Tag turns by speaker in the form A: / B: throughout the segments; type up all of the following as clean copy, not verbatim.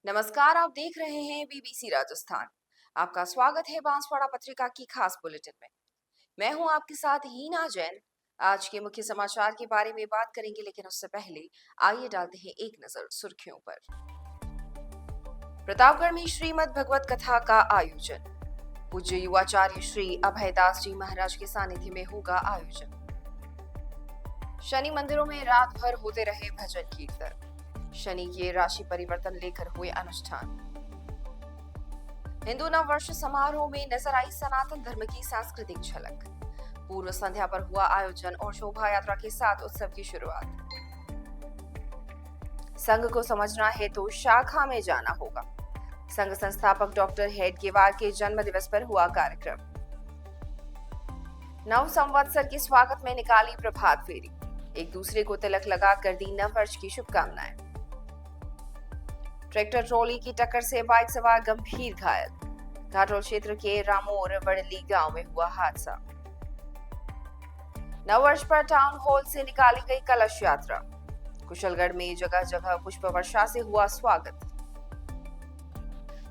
A: नमस्कार, आप देख रहे हैं बीबीसी राजस्थान। आपका स्वागत है बांसवाड़ा पत्रिका की खास बुलेटिन में। मैं हूं आपके साथ हीना जैन। आज के मुख्य समाचार के बारे में बात करेंगे, लेकिन उससे पहले आइए डालते हैं एक नजर सुर्खियों पर। प्रतापगढ़ में श्रीमद् भगवत कथा का आयोजन। पूज्य युवाचार्य श्री अभयदास जी महाराज के सानिध्य में होगा आयोजन। शनि मंदिरों में रात भर होते रहे भजन कीर्तन। शनि के राशि परिवर्तन लेकर हुए अनुष्ठान। हिंदू नव वर्ष समारोह में नजर आई सनातन धर्म की सांस्कृतिक झलक। पूर्व संध्या पर हुआ आयोजन और शोभा यात्रा के साथ उत्सव की शुरुआत। संघ को समझना है तो शाखा में जाना होगा। संघ संस्थापक डॉक्टर हेडगेवार के जन्म दिवस पर हुआ कार्यक्रम। नव संवत्सर के स्वागत में निकाली प्रभात फेरी। एक दूसरे को तिलक लगाकर दी नव वर्ष की शुभकामनाएं। ट्रैक्टर ट्रॉली की टक्कर से बाइक सवार गंभीर घायल। घाटोल क्षेत्र के रामोर वड़ली गांव में हुआ हादसा। नववर्ष पर टाउन हॉल से निकाली गई कलश यात्रा। कुशलगढ़ में जगह जगह पुष्प वर्षा से हुआ स्वागत।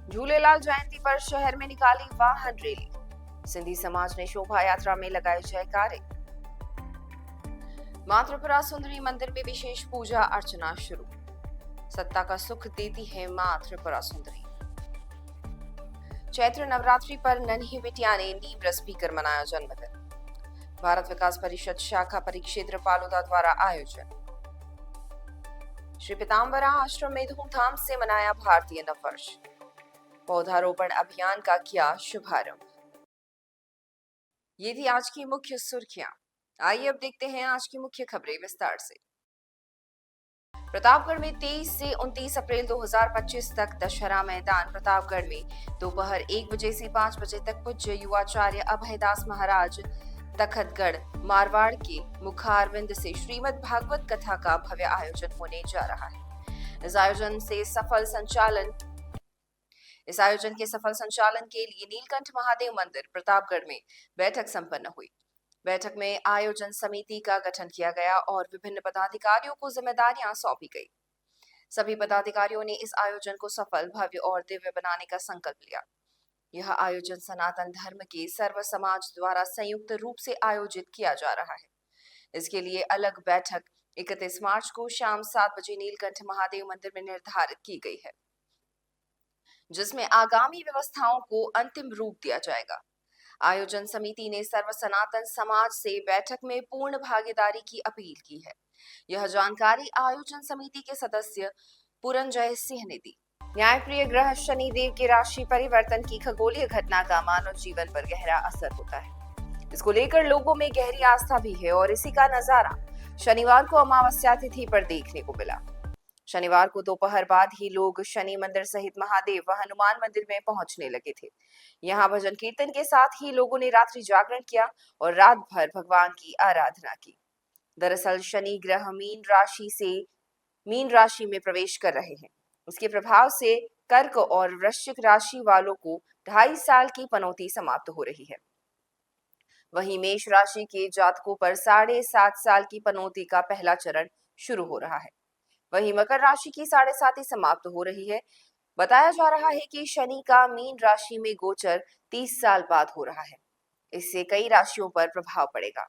A: झूलेलाल जयंती पर शहर में निकाली वाहन रैली। सिंधी समाज ने शोभा यात्रा में लगाए जयकारे। मां त्रिपुरा सुंदरी मंदिर में विशेष पूजा अर्चना शुरू। सत्ता का सुख देती है मां त्रिपुरा सुंदरी। चैत्र नवरात्रि पर नन्ही बिटिया ने नीम रस पीकर मनाया जन्मदिन। भारत विकास परिषद शाखा परिक्षेत्र पालोदा द्वारा आयोजन। श्री पीताम्बरा आश्रम में धूमधाम से मनाया भारतीय नववर्ष। पौधारोपण अभियान का किया शुभारंभ। ये थी आज की मुख्य सुर्खियां। आइए अब देखते हैं आज की मुख्य खबरें विस्तार से। प्रतापगढ़ में 23 से 29 अप्रैल 2025 तक दशहरा मैदान प्रतापगढ़ में दोपहर 1 बजे से 5 बजे तक पूज्य युवाचार्य अभयदास महाराज तखतगढ़ मारवाड़ के मुखारविंद से श्रीमद् भागवत कथा का भव्य आयोजन होने जा रहा है। इस आयोजन के सफल संचालन के लिए नीलकंठ महादेव मंदिर प्रतापगढ़ में बैठक संपन्न हुई। बैठक में आयोजन समिति का गठन किया गया और विभिन्न पदाधिकारियों को जिम्मेदारियां सौंपी गई। सभी पदाधिकारियों ने इस आयोजन को सफल, भव्य और दिव्य बनाने का संकल्प लिया। यह आयोजन सनातन धर्म के सर्व समाज द्वारा संयुक्त रूप से आयोजित किया जा रहा है। इसके लिए अलग बैठक 31 मार्च को शाम 7 बजे नीलकंठ महादेव मंदिर में निर्धारित की गई है, जिसमें आगामी व्यवस्थाओं को अंतिम रूप दिया जाएगा। आयोजन समिति ने सर्व सनातन समाज से बैठक में पूर्ण भागीदारी की अपील की है। यह जानकारी आयोजन समिति के सदस्य पुरंजय सिंह ने दी। न्यायप्रिय ग्रह शनि देव की राशि परिवर्तन की खगोलीय घटना का मानव जीवन पर गहरा असर होता है। इसको लेकर लोगों में गहरी आस्था भी है और इसी का नजारा शनिवार को अमावस्या तिथि पर देखने को मिला। शनिवार को दोपहर बाद ही लोग शनि मंदिर सहित महादेव व हनुमान मंदिर में पहुंचने लगे थे। यहाँ भजन कीर्तन के साथ ही लोगों ने रात्रि जागरण किया और रात भर भगवान की आराधना की। दरअसल शनि ग्रह मीन राशि में प्रवेश कर रहे हैं। इसके प्रभाव से कर्क और वृश्चिक राशि वालों को 2.5 साल की पनौती समाप्त हो रही है। वहीं मेष राशि के जातकों पर 7.5 साल की पनौती का पहला चरण शुरू हो रहा है। वहीं मकर राशि की 7.5 समाप्त हो रही है। बताया जा रहा है कि शनि का मीन राशि में गोचर 30 साल बाद हो रहा है। इससे कई राशियों पर प्रभाव पड़ेगा।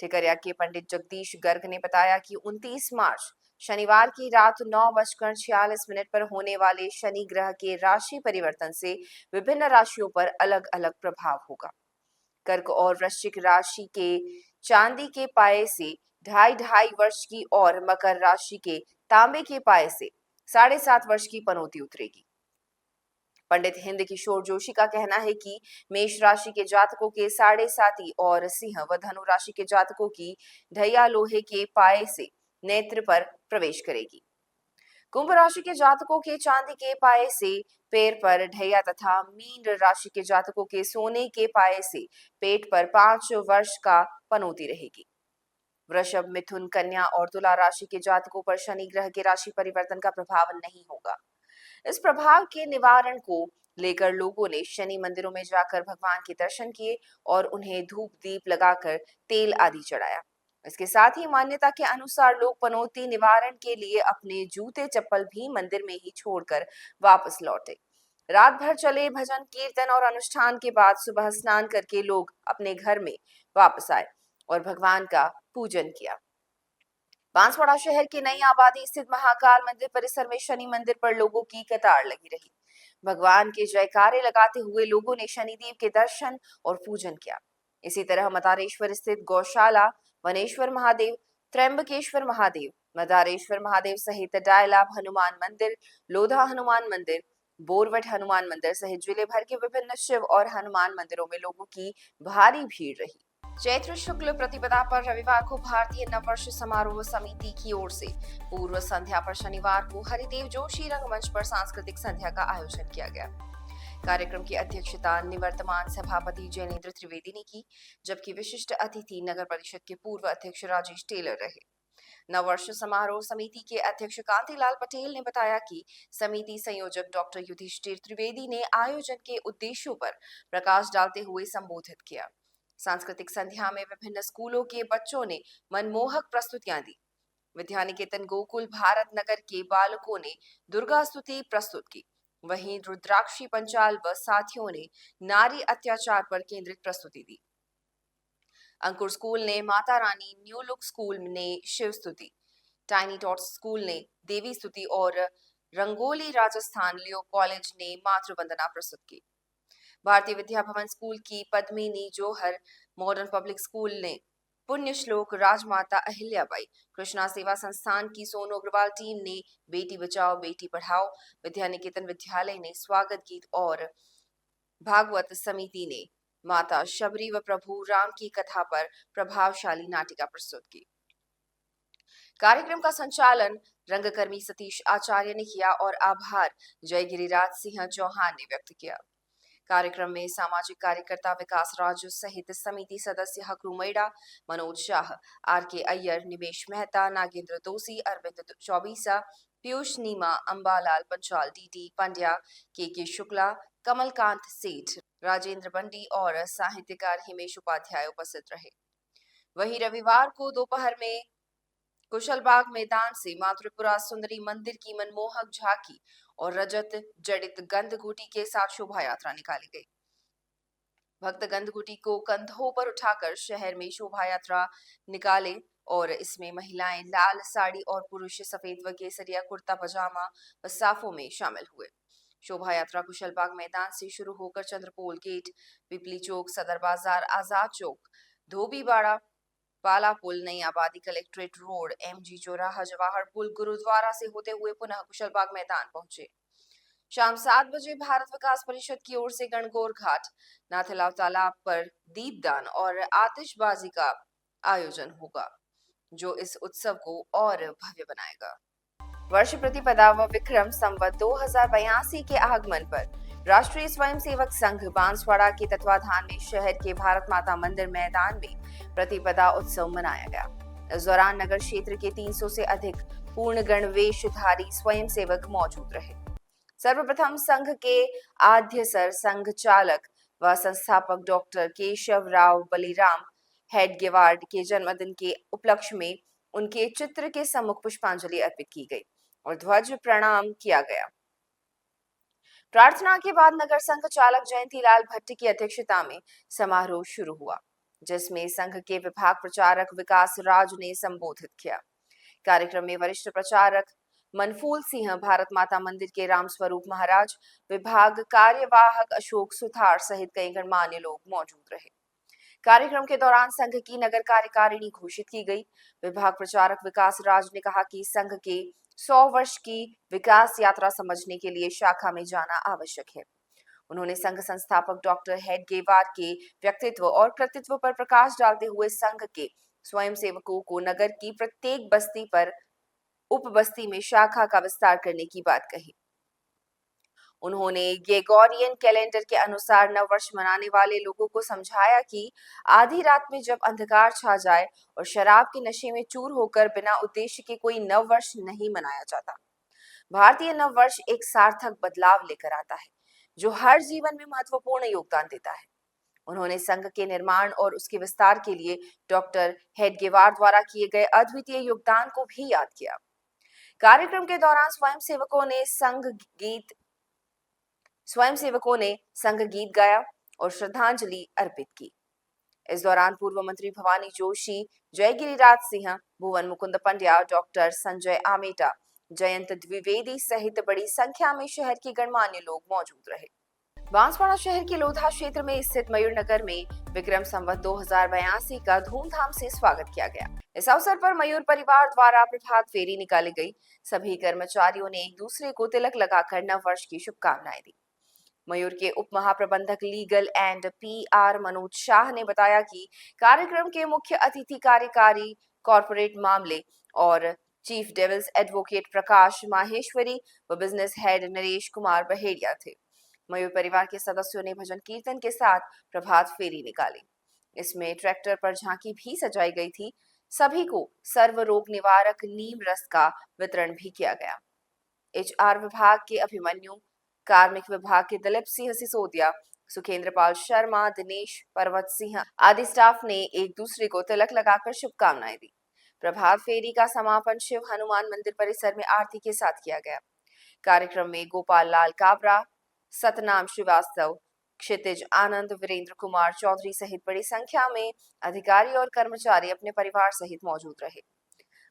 A: ठिकरिया के पंडित जगदीश गर्ग ने बताया कि 29 मार्च शनिवार की रात 9:46 पर होने वाले शनि ग्रह के राशि परिवर्तन से विभिन्न राशियों पर अलग अलग प्रभाव होगा। कर्क और वृश्चिक राशि के चांदी के पाए से 2.5 वर्ष की और मकर राशि के तांबे के पाए से 7.5 वर्ष की पनौती उतरेगी। पंडित हिंद किशोर जोशी का कहना है कि मेष राशि के जातकों के 7.5 और सिंह व धनु राशि के जातकों की ढैया लोहे के पाए से नेत्र पर प्रवेश करेगी। कुंभ राशि के जातकों के चांदी के पाए से पैर पर ढैया तथा मीन राशि के जातकों के सोने के पाए से पेट पर 5 वर्ष का पनौती रहेगी। वृषभ, मिथुन, कन्या और तुला राशि के जातकों पर शनि ग्रह के राशि परिवर्तन का प्रभाव नहीं होगा। इस प्रभाव के निवारण को लेकर लोगों ने शनि मंदिरों में जाकर भगवान के दर्शन किए और उन्हें धूप दीप लगाकर तेल आदि चढ़ाया। इसके साथ ही मान्यता के अनुसार लोग पनौती निवारण के लिए अपने जूते चप्पल भी मंदिर में ही छोड़कर वापस लौटे। रात भर चले भजन कीर्तन और अनुष्ठान के बाद सुबह स्नान करके लोग अपने घर में वापस आए और भगवान का पूजन किया। बांसवाड़ा शहर के नई आबादी स्थित महाकाल मंदिर परिसर में शनि मंदिर पर लोगों की कतार लगी रही। भगवान के जयकारे लगाते हुए लोगों ने शनिदेव के दर्शन और पूजन किया। इसी तरह मदारेश्वर स्थित गौशाला, वनेश्वर महादेव, त्र्यंबकेश्वर महादेव, मदारेश्वर महादेव सहित डायलाब हनुमान मंदिर, लोधा हनुमान मंदिर, बोरवट हनुमान मंदिर सहित जिले भर के विभिन्न शिव और हनुमान मंदिरों में लोगों की भारी भीड़ रही। चैत्र शुक्ल प्रतिपदा पर रविवार को भारतीय नववर्ष समारोह समिति की ओर से पूर्व संध्या पर शनिवार को हरिदेव जोशी रंगमंच पर सांस्कृतिक संध्या का आयोजन किया गया। कार्यक्रम की अध्यक्षता निवर्तमान सभापति जैनेन्द्र त्रिवेदी ने की, जबकि विशिष्ट अतिथि नगर परिषद के पूर्व अध्यक्ष राजेश टेलर रहे। नववर्ष समारोह समिति के अध्यक्ष कांतिलाल पटेल ने बताया कि समिति संयोजक डॉक्टर युधिष्ठिर त्रिवेदी ने आयोजन के उद्देश्यों पर प्रकाश डालते हुए संबोधित किया। सांस्कृतिक संध्या में विभिन्न स्कूलों के बच्चों ने मनमोहक प्रस्तुतियां दी। विद्यानिकेतन गोकुल भारत नगर के बालकों ने दुर्गा स्तुति प्रस्तुत की। वहीं रुद्राक्षी पंचाल व साथियों ने नारी अत्याचार पर केंद्रित प्रस्तुति दी। अंकुर स्कूल ने Mata Rani, new look school ने शिव स्तुति, टाइनी टॉट्स स्कूल ने देवी स्तुति और रंगोली राजस्थान लियो कॉलेज ने मातृवंदना प्रस्तुत की। भारतीय विद्या भवन स्कूल की पद्मिनी जोहर, मॉडर्न पब्लिक स्कूल ने पुण्य श्लोक राजमाता अहिल्याबाई, कृष्णा सेवा संस्थान की सोनू अग्रवाल टीम ने बेटी बचाओ बेटी पढ़ाओ, विद्यानिकेतन विद्यालय ने स्वागत गीत और भागवत समिति ने माता शबरी व प्रभु राम की कथा पर प्रभावशाली नाटिका प्रस्तुत की। कार्यक्रम का संचालन रंगकर्मी सतीश आचार्य ने किया और आभार जय गिरिराज सिंह चौहान ने व्यक्त किया। कार्यक्रम में सामाजिक कार्यकर्ता विकास राजू सहित समिति सदस्य हकरू मैडा, मनोज शाह, आर.के. अय्यर, निमेश मेहता, नागेंद्र दोषी, अरविंद चौबीसा, पीयूष नीमा, अंबालाल पंचाल, डी पंड्या, के शुक्ला, कमलकांत सेठ, राजेंद्र बंडी और साहित्यकार हिमेश उपाध्याय उपस्थित रहे। वहीं रविवार को दोपहर में कुशलबाग मैदान से मां त्रिपुरा सुंदरी मंदिर की मनमोहक झांकी और रजत जड़ित गंधगुटी के साथ शोभा यात्रा निकाली गई। भक्त गंधगुटी को कंधों पर उठाकर शहर में शोभा यात्रा निकाले और इसमें महिलाएं लाल साड़ी और पुरुष सफेद व केसरिया कुर्ता पजामा व साफों में शामिल हुए। शोभा यात्रा कुशलबाग मैदान से शुरू होकर चंद्रपोल गेट, पिपली चौक, सदर बाजार, आजाद चौक, धोबीबाड़ा, पाला पुल, नई आबादी, कलेक्ट्रेट रोड, एमजी चौराहा, जवाहर पुल, गुरुद्वारा से होते हुए पुनः कुशलबाग मैदान पहुंचे। शाम 7 बजे भारत विकास परिषद की ओर से गणगौर घाट, नाथलाव तालाब पर दीपदान और आतिशबाजी का आयोजन होगा, जो इस उत्सव को और भव्य बनाएगा। वर्ष प्रतिपदा व विक्रम संवत 2082 के आगमन पर राष्ट्रीय स्वयंसेवक संघ बांसवाड़ा के तत्वाधान में शहर के भारत माता मंदिर मैदान में प्रतिपदा उत्सव मनाया गया। इस दौरान नगर क्षेत्र के 300 से अधिक पूर्ण गणवेशधारी स्वयंसेवक मौजूद रहे। सर्वप्रथम संघ के आद्य सर संघ चालक व संस्थापक डॉक्टर केशव राव बलिराम हेडगेवार्ड के जन्मदिन के उपलक्ष्य में उनके चित्र के सम्मुख पुष्पांजलि अर्पित की गई और ध्वज प्रणाम किया गया। प्रार्थना के बाद नगर संघ चालक जयंतीलाल भट्ट की अध्यक्षता में समारोह शुरू हुआ, जिसमें संघ के विभाग प्रचारक विकास राज ने संबोधित किया। कार्यक्रम में वरिष्ठ प्रचारक मनफूल सिंह, भारत माता मंदिर के रामस्वरूप महाराज, विभाग कार्यवाहक अशोक सुथार सहित कई गणमान्य लोग मौजूद रहे। कार्यक्रम के दौरान संघ की नगर कार्यकारिणी घोषित की गई। विभाग प्रचारक विकास राज ने कहा कि संघ के 100 वर्ष की विकास यात्रा समझने के लिए शाखा में जाना आवश्यक है। उन्होंने संघ संस्थापक डॉक्टर हेडगेवार के व्यक्तित्व और कृतित्व पर प्रकाश डालते हुए संघ के स्वयंसेवकों को नगर की प्रत्येक बस्ती पर उप बस्ती में शाखा का विस्तार करने की बात कही। उन्होंने ग्रेगोरियन कैलेंडर के अनुसार नववर्ष मनाने वाले लोगों को समझाया कि आधी रात में जब अंधकार छा जाए और शराब के नशे में चूर होकर बिना उद्देश्य के कोई नववर्ष नहीं मनाया जाता। भारतीय नववर्ष एक सार्थक बदलाव लेकर आता है, जो हर जीवन में महत्वपूर्ण योगदान देता है। उन्होंने संघ के निर्माण और उसके विस्तार के लिए डॉक्टर हेडगेवार द्वारा किए गए अद्वितीय योगदान को भी याद किया। कार्यक्रम के दौरान स्वयंसेवकों ने संघ गीत गाया और श्रद्धांजलि अर्पित की। इस दौरान पूर्व मंत्री भवानी जोशी, जय गिरिराज सिंह, भुवन मुकुंद पंड्या, डॉक्टर संजय आमेटा, जयंत द्विवेदी सहित बड़ी संख्या में शहर के गणमान्य लोग मौजूद रहे। बांसवाड़ा शहर के लोधा क्षेत्र में स्थित मयूर नगर में विक्रम संवत 2082 का धूमधाम से स्वागत किया गया। इस अवसर पर मयूर परिवार द्वारा प्रभात फेरी निकाली गई। सभी कर्मचारियों ने एक दूसरे को तिलक लगाकर नव वर्ष की शुभकामनाएं दी। मयूर के उप महाप्रबंधक legal and PR Manoj Shah ने बताया कि कार्यक्रम के मुख्य अतिथि कार्यकारी कॉर्पोरेट मामले और चीफ डेविल्स एडवोकेट प्रकाश माहेश्वरी व बिजनेस हेड नरेश कुमार बहेड़िया थे। मयूर परिवार के सदस्यों ने भजन कीर्तन के साथ प्रभात फेरी निकाली। इसमें ट्रैक्टर पर झांकी भी सजाई गई थी। सभी को सर्व रोग निवारक नीम रस का वितरण भी किया गया। एचआर विभाग के अभिमन्यु, कार्मिक विभाग के दिलीप सिंह सिसोदिया, सुखेंद्र पाल शर्मा, दिनेश पर्वत सिंह आदि स्टाफ ने एक दूसरे को तिलक लगाकर शुभकामनाएं दी। प्रभात फेरी का समापन शिव हनुमान मंदिर परिसर में आरती के साथ किया गया। कार्यक्रम में गोपाल लाल काबरा, सतनाम श्रीवास्तव, क्षितिज आनंद, वीरेंद्र कुमार चौधरी सहित बड़ी संख्या में अधिकारी और कर्मचारी अपने परिवार सहित मौजूद रहे।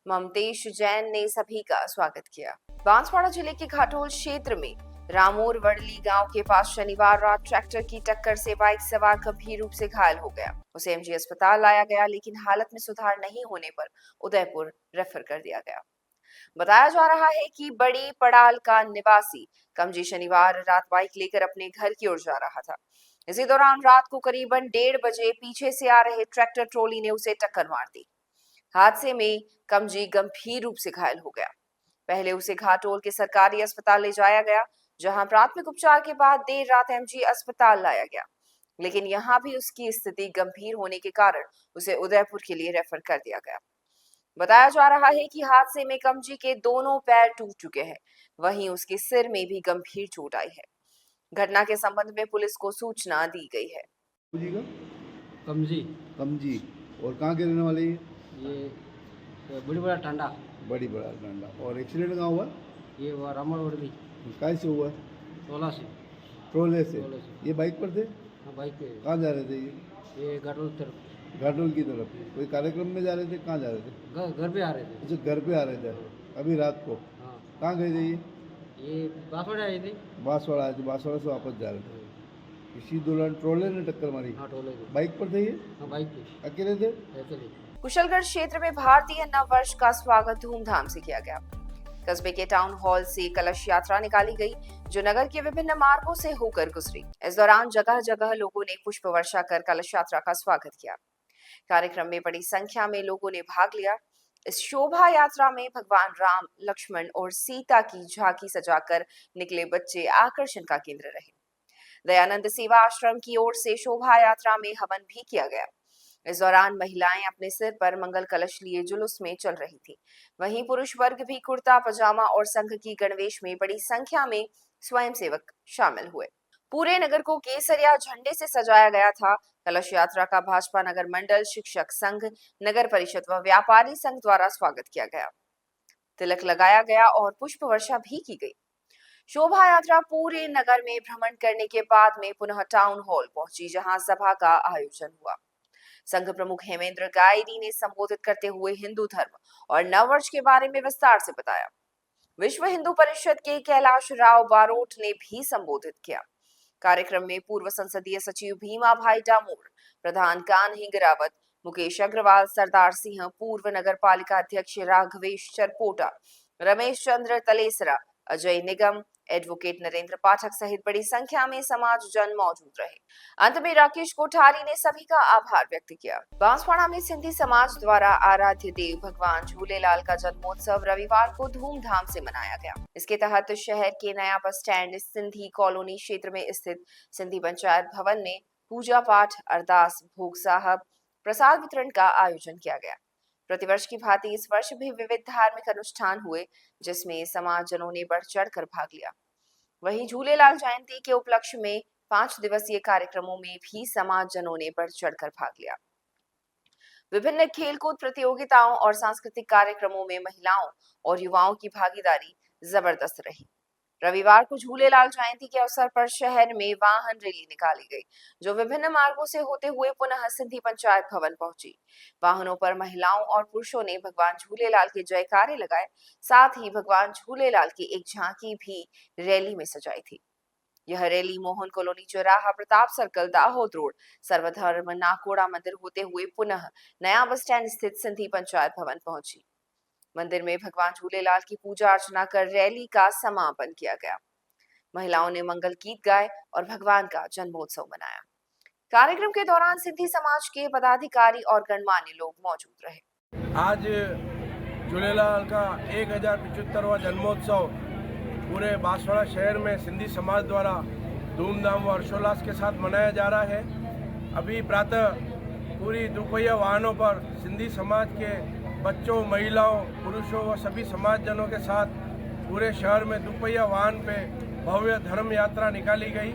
A: ममतेश जैन ने सभी का स्वागत किया। बांसवाड़ा जिले के घाटोल क्षेत्र में रामोर वडली गांव के पास शनिवार रात ट्रैक्टर की टक्कर से बाइक सवार गंभीर रूप से घायल हो गया। उसे एमजी अस्पताल लाया गया, लेकिन हालत में सुधार नहीं होने पर उदयपुर रेफर कर दिया गया। बताया जा रहा है कि बड़ी पड़ाल का निवासी कमजी शनिवार रात बाइक लेकर अपने घर की ओर जा रहा था। इसी दौरान रात को करीबन 1:30 बजे पीछे से आ रहे ट्रैक्टर ट्रॉली ने उसे टक्कर मार दी। हादसे में कमजी गंभीर रूप से घायल हो गया। पहले उसे घाटोल के सरकारी अस्पताल ले जाया गया, जहां प्राथमिक उपचार के बाद देर रात एमजी अस्पताल लाया गया, लेकिन यहां भी उसकी स्थिति गंभीर होने के कारण उसे उदयपुर के लिए रेफर कर दिया गया। बताया जा रहा है कि हादसे में कमजी के दोनों पैर टूट चुके हैं, वहीं उसके सिर में भी गंभीर चोट आई है। घटना के संबंध में पुलिस को सूचना दी गई है।
B: जी का
C: कमजी
B: कमजी और कहाँ के रहने वाले
C: ये बड़ी बड़ा टांडा
B: बड़ी बड़ा डंडा। और एक्सीडेंट कहाँ हुआ?
C: ये हुआ रामड़ उड़ली
B: कैसे हुआ?
C: 16 से
B: ट्रोले से।
C: ट्रोले से।
B: ये बाइक पर थे?
C: हाँ बाइक पे
B: कहाँ जा रहे थे
C: ये घाटोल तरफ
B: घाटोल की तरफ? कोई कार्यक्रम में जा रहे थे? कहाँ जा रहे थे?
C: घर पे आ रहे थे।
B: अच्छा, घर पे आ रहे थे अभी रात को?
C: हाँ
B: कहाँ गए थे
C: ये बांसवाड़ा आए थे।
B: बांसवाड़ा आए थे, बांसवाड़ा से वापस जा रहे थे। इसी दौरान ट्रोले ने टक्कर मारी?
C: हाँ ट्रोले पे।
B: बाइक पर थे ये?
C: हाँ बाइक पे
B: अकेले थे?
C: अकेले।
A: कुशलगढ़ क्षेत्र में भारतीय नव वर्ष का स्वागत धूमधाम से किया गया। कस्बे के टाउन हॉल से कलश यात्रा निकाली गई, जो नगर के विभिन्न मार्गों से होकर गुजरी। इस दौरान जगह जगह लोगों ने पुष्प वर्षा कर कलश यात्रा का स्वागत किया। कार्यक्रम में बड़ी संख्या में लोगों ने भाग लिया। इस शोभा यात्रा में भगवान राम, लक्ष्मण और सीता की झांकी सजाकर निकले बच्चे आकर्षण का केंद्र रहे। दयानंद सेवा आश्रम की ओर से शोभा यात्रा में हवन भी किया गया। इस दौरान महिलाएं अपने सिर पर मंगल कलश लिए जुलूस में चल रही थी। वहीं पुरुष वर्ग भी कुर्ता पजामा और संघ की गणवेश में बड़ी संख्या में स्वयंसेवक शामिल हुए। पूरे नगर को केसरिया झंडे से सजाया गया था। कलश यात्रा का भाजपा नगर मंडल, शिक्षक संघ, नगर परिषद व व्यापारी संघ द्वारा स्वागत किया गया। तिलक लगाया गया और पुष्प वर्षा भी की गई। शोभा यात्रा पूरे नगर में भ्रमण करने के बाद में पुनः टाउन हॉल पहुंची, जहां सभा का आयोजन हुआ। संघ प्रमुख हेमेंद्र गायरी ने संबोधित करते हुए हिंदू धर्म और नववर्ष के बारे में विस्तार से बताया। विश्व हिंदू परिषद के कैलाश राव बारोट ने भी संबोधित किया। कार्यक्रम में पूर्व संसदीय सचिव भीमा भाई डामोर, प्रधान कान्ही गिरावत, मुकेश अग्रवाल, सरदार सिंह, पूर्व नगर पालिका अध्यक्ष राघवेश चरपोटा, रमेश चंद्र तलेसरा, अजय निगम, एडवोकेट नरेंद्र पाठक सहित बड़ी संख्या में समाज जन मौजूद रहे। अंत में राकेश कोठारी ने सभी का आभार व्यक्त किया। बांसवाड़ा में सिंधी समाज द्वारा आराध्य देव भगवान झूलेलाल का जन्मोत्सव रविवार को धूमधाम से मनाया गया। इसके तहत शहर के नया बस स्टैंड सिंधी कॉलोनी क्षेत्र में स्थित सिंधी पंचायत भवन में पूजा पाठ, अरदास, भोग साहब, प्रसाद वितरण का आयोजन किया गया। प्रतिवर्ष की भांति इस वर्ष भी विविध धार्मिक अनुष्ठान हुए, जिसमें समाजजनों ने बढ़ चढ़ कर भाग लिया। वहीं झूलेलाल जयंती के उपलक्ष्य में 5 दिवसीय कार्यक्रमों में भी समाजजनों ने बढ़ चढ़कर भाग लिया। विभिन्न खेलकूद प्रतियोगिताओं और सांस्कृतिक कार्यक्रमों में महिलाओं और युवाओं की भागीदारी जबरदस्त रही। रविवार को झूलेलाल जयंती के अवसर पर शहर में वाहन रैली निकाली गई, जो विभिन्न मार्गों से होते हुए पुनः सिंधी पंचायत भवन पहुंची। वाहनों पर महिलाओं और पुरुषों ने भगवान झूलेलाल के जयकारे लगाए। साथ ही भगवान झूलेलाल की एक झांकी भी रैली में सजाई थी। यह रैली मोहन कॉलोनी चौराहा, प्रताप सर्कल, दाहोद रोड, सर्वधर्म नाकोड़ा मंदिर होते हुए पुनः नया बस स्टैंड स्थित सिंधी पंचायत भवन पहुंची। मंदिर में भगवान झूलेलाल की पूजा अर्चना कर रैली का समापन किया गया। महिलाओं ने मंगल गीत गाए और भगवान का जन्मोत्सव मनाया। कार्यक्रम के दौरान सिंधी समाज के पदाधिकारी और गणमान्य लोग मौजूद रहे।
D: आज झूलेलाल का 1075वां जन्मोत्सव पूरे बांसवाड़ा शहर में सिंधी समाज द्वारा धूमधाम व हर्षोल्लास के साथ मनाया जा रहा है। अभी प्रातः पूरी दुपहिया वाहनों पर सिंधी समाज के बच्चों, महिलाओं, पुरुषों व सभी समाजजनों के साथ पूरे शहर में दुपहिया वाहन पे भव्य धर्म यात्रा निकाली गई।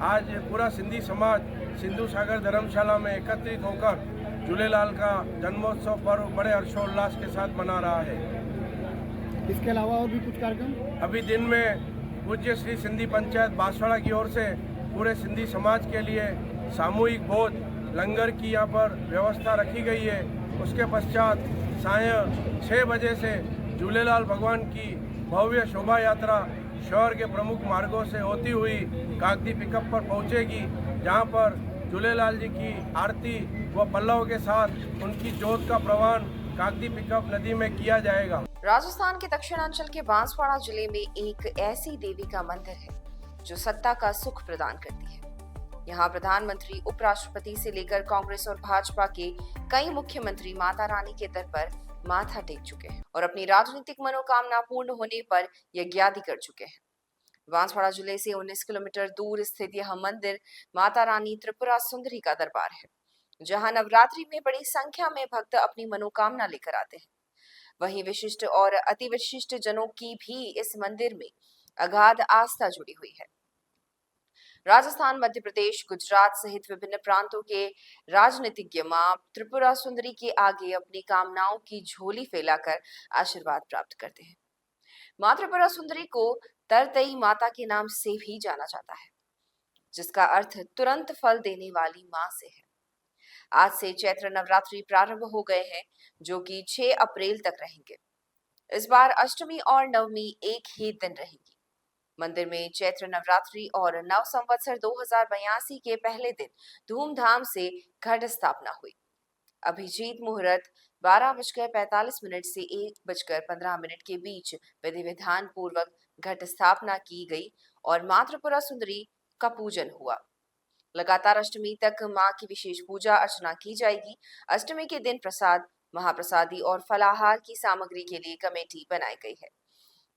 D: आज पूरा सिंधी समाज सिंधु सागर धर्मशाला में एकत्रित होकर झूलेलाल का जन्मोत्सव पर्व बड़े हर्षोल्लास के साथ मना रहा है।
C: इसके अलावा और भी कुछ कार्यक्रम
D: अभी दिन में पूज्य श्री सिंधी पंचायत बांसवाड़ा की ओर से पूरे सिंधी समाज के लिए सामूहिक भोज लंगर की यहाँ पर व्यवस्था रखी गई है। उसके पश्चात सायं 6 बजे से झूलेलाल भगवान की भव्य शोभा यात्रा शहर के प्रमुख मार्गों से होती हुई कागदी पिकअप पर पहुँचेगी, जहाँ पर झूलेलाल जी की आरती व पल्लव के साथ उनकी जोत का प्रवाहन कागदी पिकअप नदी में किया जाएगा।
A: राजस्थान के दक्षिणांचल के बांसवाड़ा जिले में एक ऐसी देवी का मंदिर है जो सत्ता का सुख प्रदान करती है। यहाँ प्रधानमंत्री, उपराष्ट्रपति से लेकर कांग्रेस और भाजपा के कई मुख्यमंत्री माता रानी के दर पर माथा टेक चुके हैं और अपनी राजनीतिक मनोकामना पूर्ण होने पर यज्ञादि कर चुके हैं। बांसवाड़ा जिले से 19 किलोमीटर दूर स्थित यह मंदिर माता रानी त्रिपुरा सुंदरी का दरबार है, जहां नवरात्रि में बड़ी संख्या में भक्त अपनी मनोकामना लेकर आते हैं। वहीं विशिष्ट और अति विशिष्ट जनों की भी इस मंदिर में अगाध आस्था जुड़ी हुई है। राजस्थान, मध्य प्रदेश, गुजरात सहित विभिन्न प्रांतों के राजनीतिज्ञ मां त्रिपुरा सुंदरी के आगे अपनी कामनाओं की झोली फैलाकर आशीर्वाद प्राप्त करते हैं। मां त्रिपुरा सुंदरी को तरतई माता के नाम से भी जाना जाता है, जिसका अर्थ तुरंत फल देने वाली मां से है। आज से चैत्र नवरात्रि प्रारंभ हो गए हैं, जो कि 6 अप्रैल तक रहेंगे। इस बार अष्टमी और नवमी एक ही दिन रहेगी। मंदिर में चैत्र नवरात्रि और नव संवत्सर 2082 के पहले दिन धूमधाम से घट स्थापना हुई। अभिजीत मुहूर्त 12:45 से 1:15 के बीच विधि विधान पूर्वक घट स्थापना की गई और मां त्रिपुरा सुंदरी का पूजन हुआ। लगातार अष्टमी तक मां की विशेष पूजा अर्चना की जाएगी। अष्टमी के दिन प्रसाद, महाप्रसादी और फलाहार की सामग्री के लिए कमेटी बनाई गई है।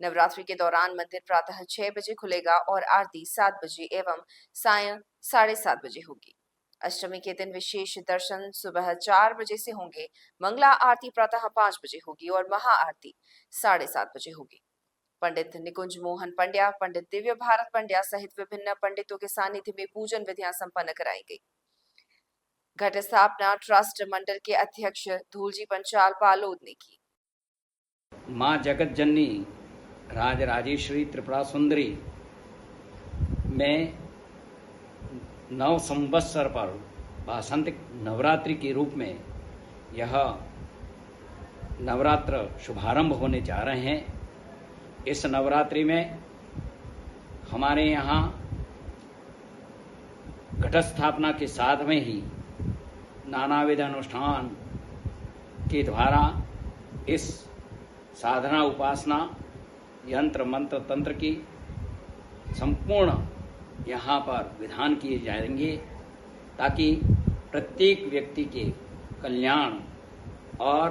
A: नवरात्रि के दौरान मंदिर प्रातः 6 बजे खुलेगा और आरती 7 बजे एवं सायं 7:30 बजे होगी। अष्टमी के दिन विशेष दर्शन सुबह 4 बजे से होंगे। मंगला आरती प्रातः 5 बजे होगी और महाआरती 7:30 बजे होगी। पंडित निकुंज मोहन पंड्या, पंडित दिव्य भारत पंड्या सहित विभिन्न पंडितों के सानिध्य में पूजन विधियां संपन्न कराई गई। घट स्थापना ट्रस्ट मंडल के अध्यक्ष धूलजी पंचाल पालोद ने की।
E: माँ जगत जननी राज राजेश्वरी त्रिपुरा सुंदरी में नव संवत्सर पर वासंतिक नवरात्रि के रूप में यह नवरात्र शुभारंभ होने जा रहे हैं। इस नवरात्रि में हमारे यहाँ घट स्थापना के साथ में ही नानाविध अनुष्ठान के द्वारा इस साधना, उपासना, यंत्र मंत्र तंत्र की संपूर्ण यहाँ पर विधान किए जाएंगे, ताकि प्रत्येक व्यक्ति के कल्याण और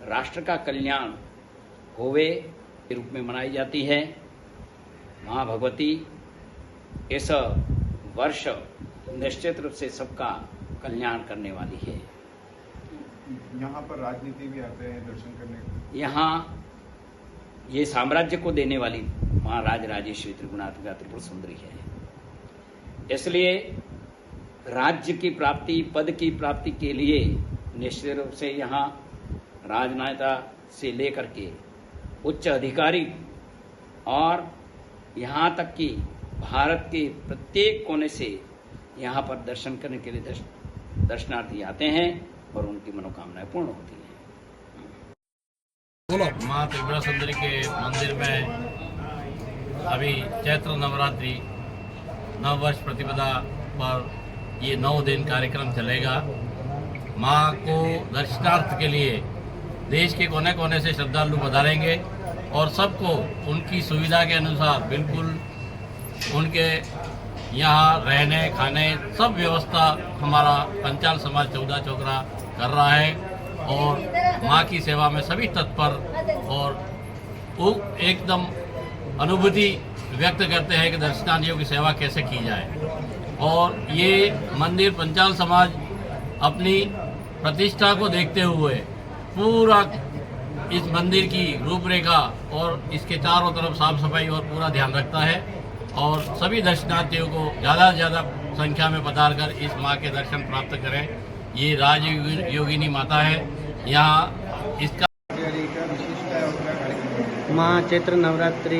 E: राष्ट्र का कल्याण होवे के रूप में मनाई जाती है। माँ भगवती इस वर्ष निश्चित रूप से सबका कल्याण करने वाली है।
F: यहाँ पर राजनीति भी आते हैं दर्शन करने।
E: यहाँ ये साम्राज्य को देने वाली माँ राज राजेश्वरी त्रिगुणात्मिका त्रिपुर सुंदरी है। इसलिए राज्य की प्राप्ति, पद की प्राप्ति के लिए निश्चित रूप से यहाँ राजनेता से लेकर के उच्च अधिकारी और यहाँ तक कि भारत के प्रत्येक कोने से यहाँ पर दर्शन करने के लिए दर्शनार्थी आते हैं और उनकी मनोकामनाएं पूर्ण होती हैं।
G: माँ त्रिपुरा सुंदरी के मंदिर में अभी चैत्र नवरात्रि नववर्ष प्रतिपदा पर ये 9 दिन कार्यक्रम चलेगा। माँ को दर्शनार्थ के लिए देश के कोने कोने से श्रद्धालु पधारेंगे और सबको उनकी सुविधा के अनुसार बिल्कुल उनके यहाँ रहने खाने सब व्यवस्था हमारा पंचाल समाज 14 चौकरा कर रहा है और माँ की सेवा में सभी तत्पर और वो एकदम अनुभूति व्यक्त करते हैं कि दर्शनार्थियों की सेवा कैसे की जाए। और ये मंदिर पंचाल समाज अपनी प्रतिष्ठा को देखते हुए पूरा इस मंदिर की रूपरेखा और इसके चारों तरफ साफ सफाई और पूरा ध्यान रखता है और सभी दर्शनार्थियों को ज़्यादा से ज़्यादा संख्या में पधार कर इस माँ के दर्शन प्राप्त करें। ये राज योगिनी माता है। यहाँ इसका
C: माँ चैत्र नवरात्रि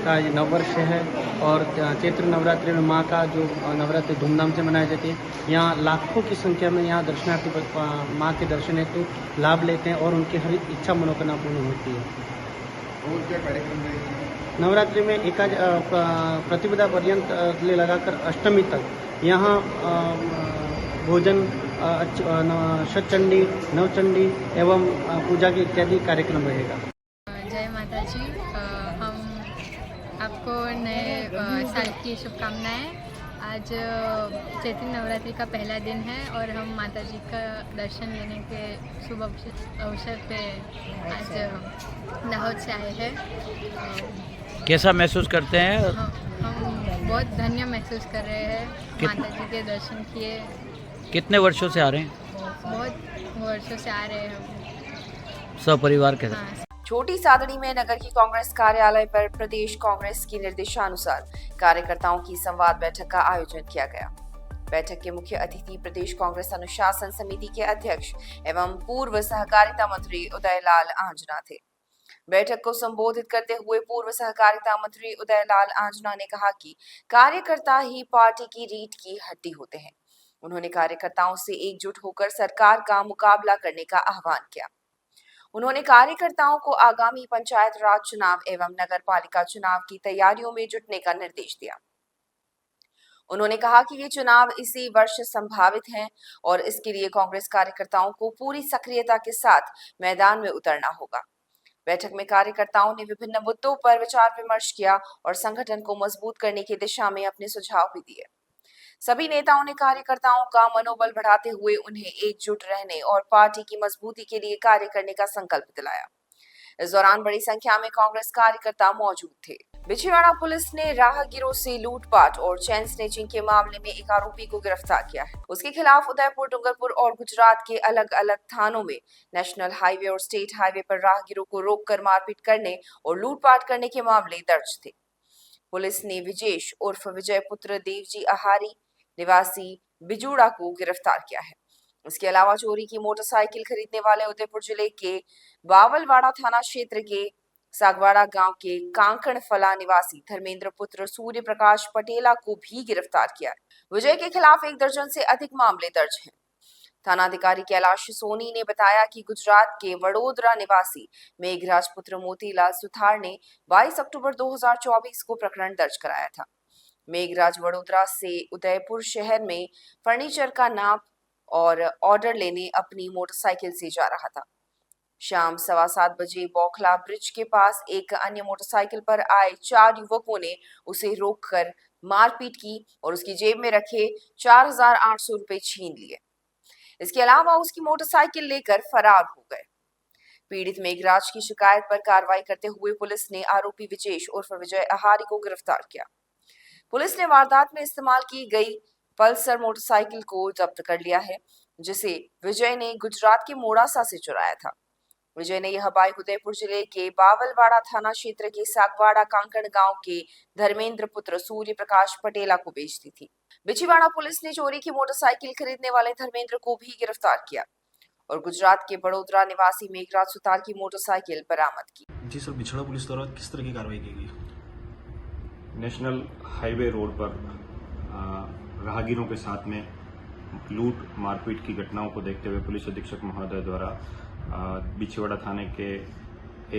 C: का ये नववर्ष है और चैत्र नवरात्रि में माँ का जो नवरात्रि धूमधाम से मनाई जाती है। यहाँ लाखों की संख्या में यहाँ दर्शनार्थी माँ के दर्शन हेतु लाभ लेते हैं और उनकी हर इच्छा मनोकामना पूर्ण होती है।
F: और क्या कार्यक्रम रहेगा?
C: नवरात्रि में एकाज प्रतिपदा पर्यंत ले लगाकर अष्टमी तक यहाँ भोजन षटचंडी नवचंडी एवं पूजा के इत्यादि कार्यक्रम रहेगा।
H: जय माता जी। हम आपको नए साल की शुभकामनाएं। आज चैत्र नवरात्रि का पहला दिन है और हम माता जी का दर्शन लेने के शुभ अवसर पे आज नाहौद से आए हैं।
G: कैसा महसूस करते हैं?
H: हम बहुत धन्य महसूस कर रहे हैं। माता जी के दर्शन किए।
G: कितने वर्षों से आ रहे हैं?
H: बहुत वर्षों से आ रहे हैं हम
G: सपरिवार के साथ।
H: हाँ।
A: छोटी सादड़ी में नगर की कांग्रेस कार्यालय पर प्रदेश कांग्रेस की निर्देशानुसार कार्यकर्ताओं की संवाद बैठक का आयोजन किया गया। बैठक के मुख्य अतिथि प्रदेश कांग्रेस अनुशासन समिति के अध्यक्ष एवं पूर्व सहकारिता मंत्री उदयलाल आंजना थे। बैठक को संबोधित करते हुए पूर्व सहकारिता मंत्री उदयलाल आंजना ने कहा कि कार्यकर्ता ही पार्टी की रीढ़ की हड्डी होते हैं। उन्होंने कार्यकर्ताओं से एकजुट होकर सरकार का मुकाबला करने का आह्वान किया। उन्होंने कार्यकर्ताओं को आगामी पंचायत राज चुनाव एवं नगर पालिका चुनाव की तैयारियों में जुटने का निर्देश दिया। उन्होंने कहा कि ये चुनाव इसी वर्ष संभावित हैं और इसके लिए कांग्रेस कार्यकर्ताओं को पूरी सक्रियता के साथ मैदान में उतरना होगा। बैठक में कार्यकर्ताओं ने विभिन्न मुद्दों पर विचार विमर्श किया और संगठन को मजबूत करने की दिशा में अपने सुझाव भी दिए। सभी नेताओं ने कार्यकर्ताओं का मनोबल बढ़ाते हुए उन्हें एकजुट रहने और पार्टी की मजबूती के लिए कार्य करने का संकल्प दिलाया। इस दौरान बड़ी संख्या में कांग्रेस कार्यकर्ता मौजूद थे। बिछवाड़ा पुलिस ने राहगीरों से लूटपाट और चैन स्नेचिंग के मामले में एक आरोपी को गिरफ्तार किया है। उसके खिलाफ उदयपुर, डूंगरपुर और गुजरात के अलग अलग थानों में नेशनल हाईवे और स्टेट हाईवे पर राहगीरों को रोककर मारपीट करने और लूटपाट करने के मामले दर्ज थे। पुलिस ने विजेश उर्फ विजय पुत्र देवजी आहारी निवासी बिजूड़ा को गिरफ्तार किया है। इसके अलावा चोरी की मोटरसाइकिल खरीदने वाले उदयपुर जिले के बावलवाड़ा थाना क्षेत्र के सागवाड़ा गांव के कांकण फला निवासी धर्मेंद्र पुत्र सूर्य प्रकाश पटेला को भी गिरफ्तार किया है। विजय के खिलाफ 1 दर्जन से अधिक मामले दर्ज हैं। थानाधिकारी कैलाश सोनी ने बताया कि गुजरात के वडोदरा निवासी मेघराज पुत्र मोतीलाल सुथार ने 22 अक्टूबर 2024 को प्रकरण दर्ज कराया था। मेघराज वडोदरा से उदयपुर शहर में फर्नीचर का नाप और ऑर्डर लेने अपनी मोटरसाइकिल से जा रहा था। शाम 7:15 बजे बौखला ब्रिज के पास एक अन्य मोटरसाइकिल पर आए 4 युवकों ने उसे रोककर मारपीट की और उसकी जेब में रखे 4,800 रुपए छीन लिए। इसके अलावा उसकी मोटरसाइकिल लेकर फरार हो गए। पीड़ित मेघराज की शिकायत पर कार्रवाई करते हुए पुलिस ने आरोपी विजेश उर्फ विजय आहारी को गिरफ्तार किया। पुलिस ने वारदात में इस्तेमाल की गई पल्सर मोटरसाइकिल को जब्त कर लिया है, जिसे विजय ने गुजरात के मोड़ासा से चुराया था। विजय ने यह बाइक उदयपुर जिले के बावलवाड़ा थाना क्षेत्र के सागवाड़ा कांकड़ गांव के धर्मेंद्र पुत्र सूर्य प्रकाश पटेला को बेच दी थी। बिछीवाड़ा पुलिस ने चोरी की मोटरसाइकिल खरीदने वाले धर्मेंद्र को भी गिरफ्तार किया और गुजरात के बड़ोदरा निवासी मेघराज सुतार की मोटरसाइकिल बरामद की।
I: जी सर, बिछड़ा पुलिस द्वारा किस तरह की कार्रवाई की गई?
F: नेशनल हाईवे रोड पर राहगीरों के साथ में लूट मारपीट की घटनाओं को देखते हुए पुलिस अधीक्षक महोदय द्वारा बिछवाड़ा थाने के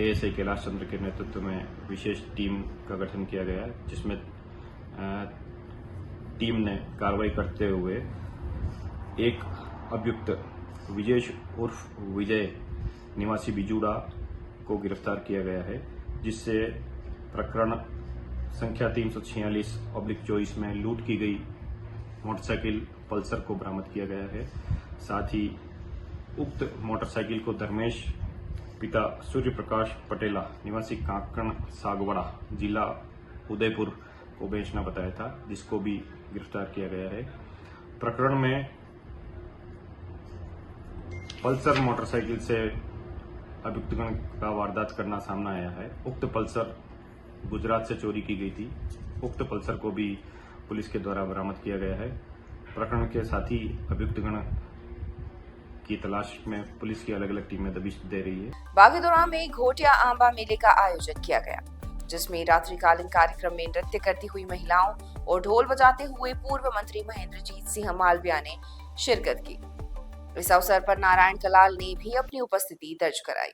F: एएसआई कैलाश चंद्र के नेतृत्व में विशेष टीम का गठन किया गया है, जिसमें टीम ने कार्रवाई करते हुए एक अभियुक्त विजेश उर्फ विजय निवासी बिजूड़ा को गिरफ्तार किया गया है, जिससे प्रकरण संख्या 346/24 में लूट की गई मोटरसाइकिल पल्सर को बरामद किया गया है। साथ ही उक्त मोटरसाइकिल को धर्मेश पिता सूर्य प्रकाश पटेला निवासी कांकड़ सागवाड़ा जिला उदयपुर को बेचना बताया था, जिसको भी गिरफ्तार किया गया है। प्रकरण में पल्सर मोटरसाइकिल से अभियुक्तगण का वारदात करना सामने आया है। उक्त पल्सर गुजरात से चोरी की गई थी। उक्त पल्सर को भी पुलिस के द्वारा बरामद किया गया है। प्रकरण के साथ ही अभियुक्तगण की तलाश में पुलिस की अलग अलग टीमें दबिश दे रही है।
A: बागीदोरा में घोटिया आंबा मेले का आयोजन किया गया, जिसमें रात्रिकालीन कार्यक्रम में नृत्य करती हुई महिलाओं और ढोल बजाते हुए पूर्व मंत्री महेंद्रजीत सिंह मालविया ने शिरकत की। इस अवसर पर नारायण कलाल ने भी अपनी उपस्थिति दर्ज कराई।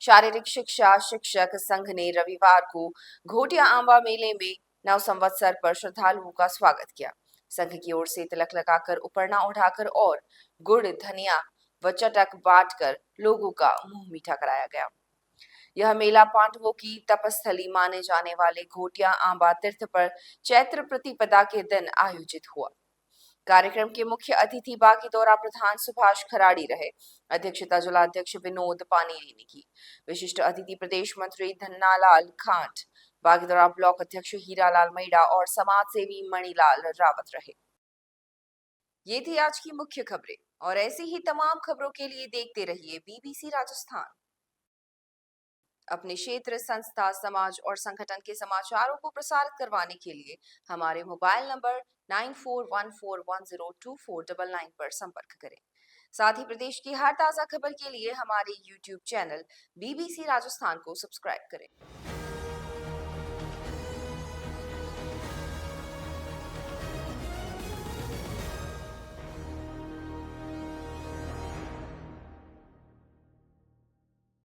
A: शारीरिक शिक्षा शिक्षक संघ ने रविवार को घोटिया आंबा मेले में नव संवत्सर पर श्रद्धालुओं का स्वागत किया। संघ की ओर से तिलक लगाकर, उपरना उठाकर और गुड़, धनिया व चटक बांटकर लोगों का मुंह मीठा कराया गया। यह मेला पांडवों की तपस्थली माने जाने वाले घोटिया आंबा तीर्थ पर चैत्र प्रतिपदा के दिन आयोजित हुआ। कार्यक्रम के मुख्य अतिथि बागीदोरा प्रधान सुभाष खराड़ी रहे। अध्यक्षता जिलाध्यक्ष विनोद पानीरी ने की। विशिष्ट अतिथि प्रदेश मंत्री धन्नालाल खांट, बागीदोरा ब्लॉक अध्यक्ष हीरालाल मैडा और समाज सेवी मणिलाल रावत रहे। ये थी आज की मुख्य खबरें और ऐसी ही तमाम खबरों के लिए देखते रहिए बीबीसी राजस्थान। अपने क्षेत्र, संस्था, समाज और संगठन के समाचारों को प्रसारित करवाने के लिए हमारे मोबाइल नंबर 9414102499 पर संपर्क करें। साथ ही प्रदेश की हर ताजा खबर के लिए हमारे YouTube चैनल बीबीसी राजस्थान को सब्सक्राइब करें।